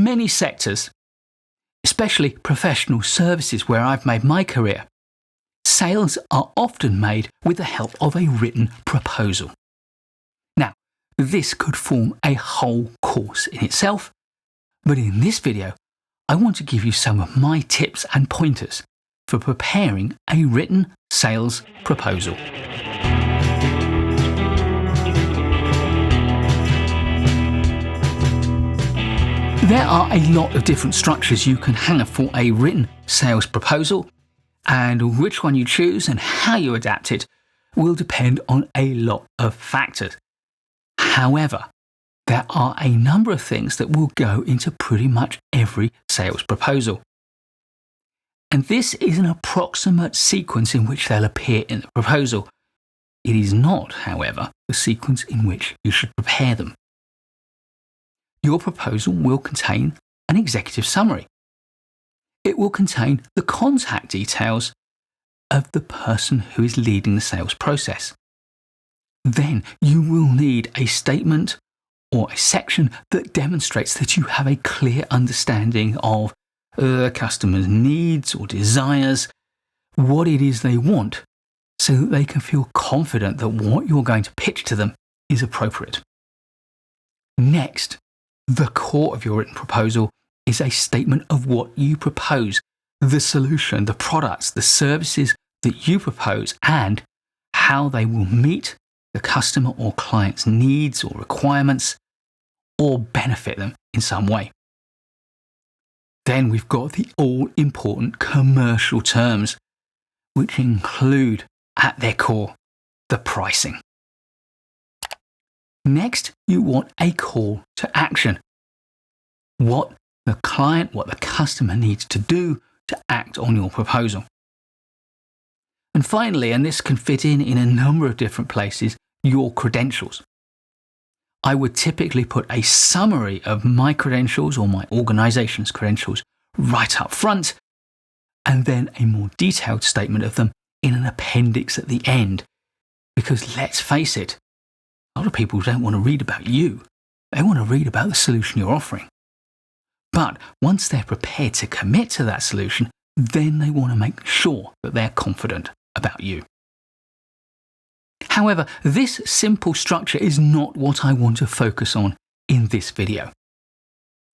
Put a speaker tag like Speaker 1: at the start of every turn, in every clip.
Speaker 1: many sectors, especially professional services where I've made my career, sales are often made with the help of a written proposal. Now, this could form a whole course in itself, but in this video, I want to give you some of my tips and pointers for preparing a written sales proposal. There are a lot of different structures you can have for a written sales proposal, and which one you choose and how you adapt it will depend on a lot of factors. However, there are a number of things that will go into pretty much every sales proposal. And this is an approximate sequence in which they'll appear in the proposal. It is not, however, the sequence in which you should prepare them. Your proposal will contain an executive summary. It will contain the contact details of the person who is leading the sales process. Then you will need a statement or a section that demonstrates that you have a clear understanding of the customer's needs or desires, what it is they want, so that they can feel confident that what you're going to pitch to them is appropriate. Next, the core of your written proposal is a statement of what you propose, the solution, the products, the services that you propose, and how they will meet the customer or client's needs or requirements or benefit them in some way. Then we've got the all-important commercial terms, which include, at their core, the pricing. Next, you want a call to action. What the client, what the customer needs to do to act on your proposal. And finally, and this can fit in a number of different places, your credentials. I would typically put a summary of my credentials or my organization's credentials right up front, and then a more detailed statement of them in an appendix at the end. Because let's face it, a lot of people don't want to read about you. They want to read about the solution you're offering. But once they're prepared to commit to that solution, then they want to make sure that they're confident about you. However, this simple structure is not what I want to focus on in this video.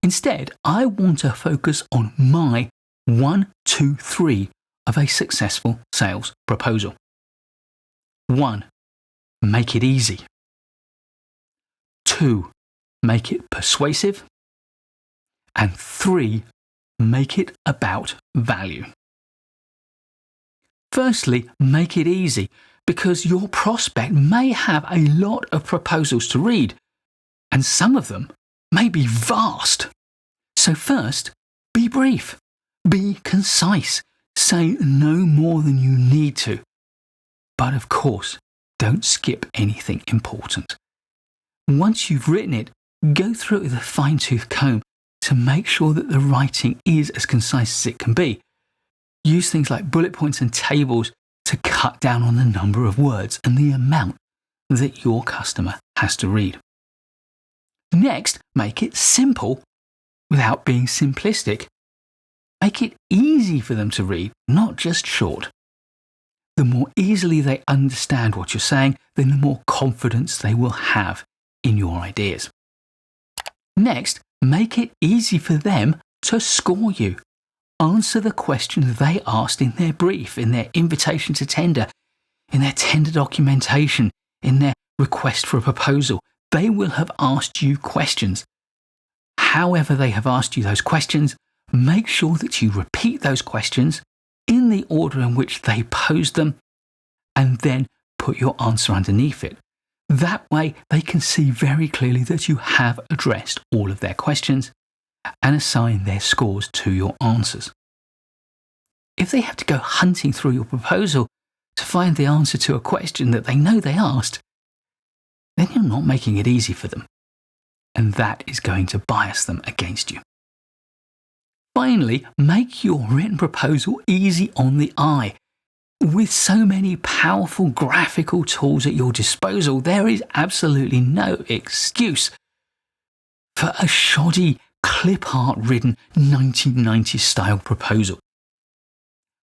Speaker 1: Instead, I want to focus on my 1, 2, 3 of a successful sales proposal. 1. Make it easy. 2. Make it persuasive. And 3. Make it about value. Firstly, make it easy, because your prospect may have a lot of proposals to read, and some of them may be vast. So first, be brief, be concise, say no more than you need to. But of course, don't skip anything important. Once you've written it, go through it with a fine-tooth comb to make sure that the writing is as concise as it can be. Use things like bullet points and tables to cut down on the number of words and the amount that your customer has to read. Next, make it simple without being simplistic. Make it easy for them to read, not just short. The more easily they understand what you're saying, then the more confidence they will have in your ideas. Next, make it easy for them to score you. Answer the questions they asked in their brief, in their invitation to tender, in their tender documentation, in their request for a proposal. They will have asked you questions. However they have asked you those questions, make sure that you repeat those questions in the order in which they posed them, and then put your answer underneath it. That way they can see very clearly that you have addressed all of their questions and assign their scores to your answers. If they have to go hunting through your proposal to find the answer to a question that they know they asked, then you're not making it easy for them, and that is going to bias them against you. Finally, make your written proposal easy on the eye. With so many powerful graphical tools at your disposal, there is absolutely no excuse for a shoddy, clip-art-ridden 1990s style proposal.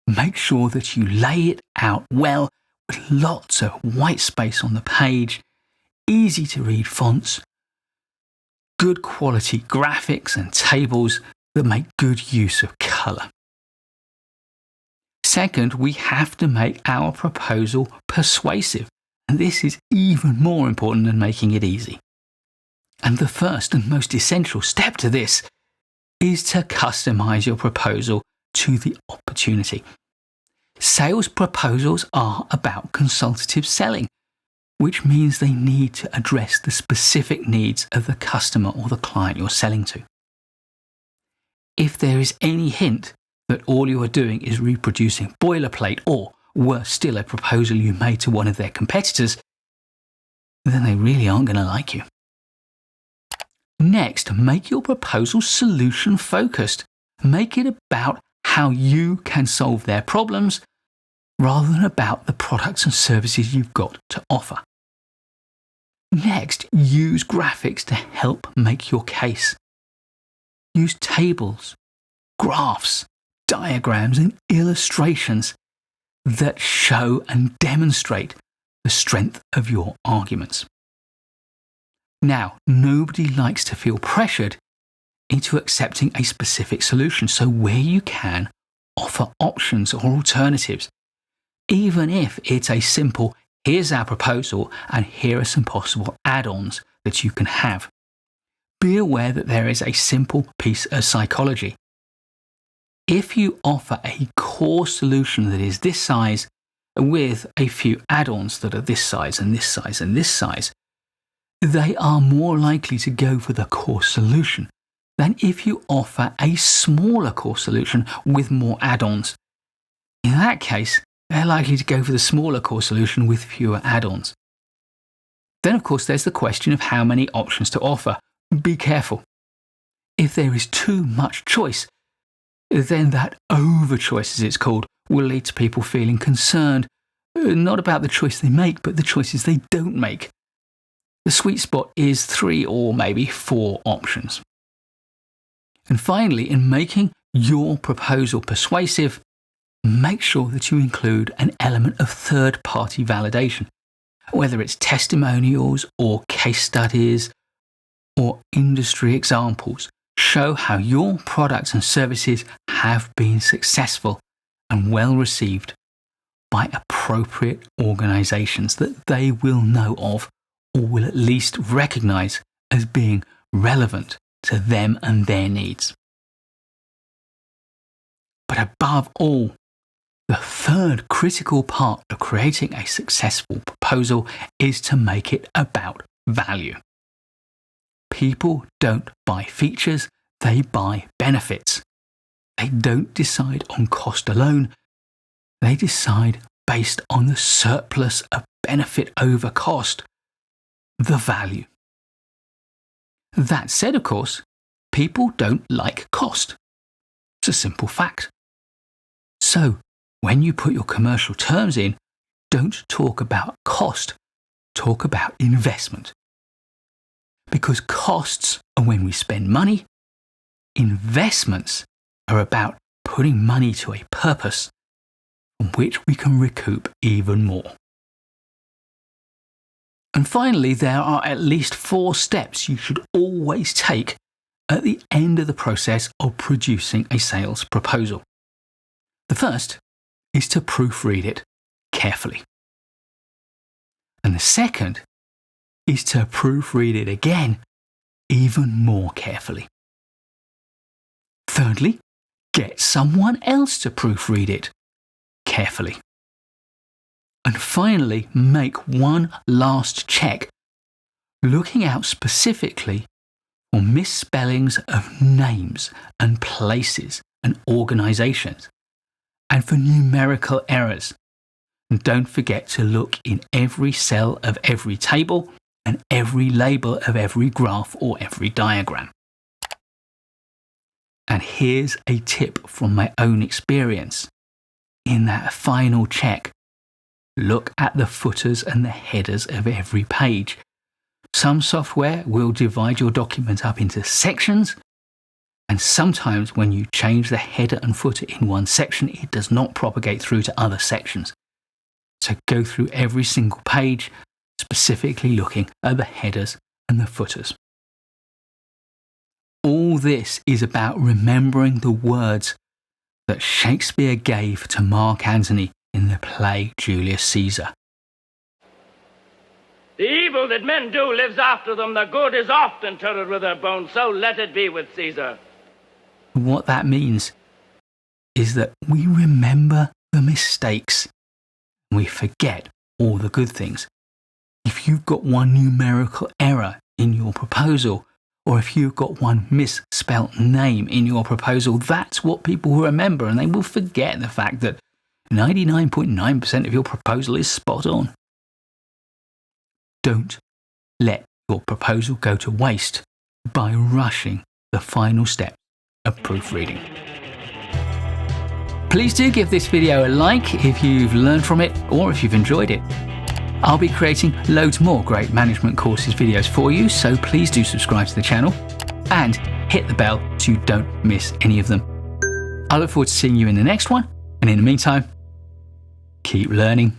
Speaker 1: Make sure that you lay it out well with lots of white space on the page, easy to read fonts, good quality graphics and tables that make good use of colour. Second, we have to make our proposal persuasive, and this is even more important than making it easy. And the first and most essential step to this is to customize your proposal to the opportunity. Sales proposals are about consultative selling, which means they need to address the specific needs of the customer or the client you're selling to. If there is any hint that all you are doing is reproducing boilerplate or, worse still, a proposal you made to one of their competitors, then they really aren't going to like you. Next, make your proposal solution-focused. Make it about how you can solve their problems rather than about the products and services you've got to offer. Next, use graphics to help make your case. Use tables, graphs, diagrams, and illustrations that show and demonstrate the strength of your arguments. Now, nobody likes to feel pressured into accepting a specific solution, so where you can, offer options or alternatives, even if it's a simple, here's our proposal and here are some possible add-ons that you can have. Be aware that there is a simple piece of psychology. If you offer a core solution that is this size with a few add-ons that are this size and this size and this size, they are more likely to go for the core solution than if you offer a smaller core solution with more add-ons. In that case, they're likely to go for the smaller core solution with fewer add-ons. Then, of course, there's the question of how many options to offer. Be careful. If there is too much choice, then that over-choice, as it's called, will lead to people feeling concerned, not about the choice they make, but the choices they don't make. The sweet spot is 3 or maybe 4 options. And finally, in making your proposal persuasive, make sure that you include an element of third-party validation, whether it's testimonials or case studies or industry examples. Show how your products and services have been successful and well received by appropriate organizations that they will know of or will at least recognize as being relevant to them and their needs. But above all, the third critical part of creating a successful proposal is to make it about value. People don't buy features, they buy benefits. They don't decide on cost alone, they decide based on the surplus of benefit over cost, the value. That said, of course, people don't like cost. It's a simple fact. So, when you put your commercial terms in, don't talk about cost, talk about investment. Because costs are when we spend money, investments are about putting money to a purpose from which we can recoup even more. And finally, there are at least 4 steps you should always take at the end of the process of producing a sales proposal. The first is to proofread it carefully. And the second is to proofread it again even more carefully. Thirdly, get someone else to proofread it carefully. And finally, make one last check, looking out specifically for misspellings of names and places and organizations, and for numerical errors. And don't forget to look in every cell of every table and every label of every graph or every diagram. And here's a tip from my own experience. In that final check, look at the footers and the headers of every page. some software will divide your document up into sections, and sometimes when you change the header and footer in one section, it does not propagate through to other sections. So go through every single page, specifically looking at the headers and the footers. All this is about remembering the words that Shakespeare gave to Mark Antony in the play Julius Caesar.
Speaker 2: The evil that men do lives after them. The good is oft interred with their bones. So let it be with Caesar.
Speaker 1: What that means is that we remember the mistakes and we forget all the good things. If you've got one numerical error in your proposal, or if you've got one misspelt name in your proposal, that's what people will remember, and they will forget the fact that 99.9% of your proposal is spot on. Don't let your proposal go to waste by rushing the final step of proofreading. Please do give this video a like if you've learned from it or if you've enjoyed it. I'll be creating loads more great management courses videos for you, so please do subscribe to the channel and hit the bell so you don't miss any of them. I look forward to seeing you in the next one, and in the meantime, keep learning.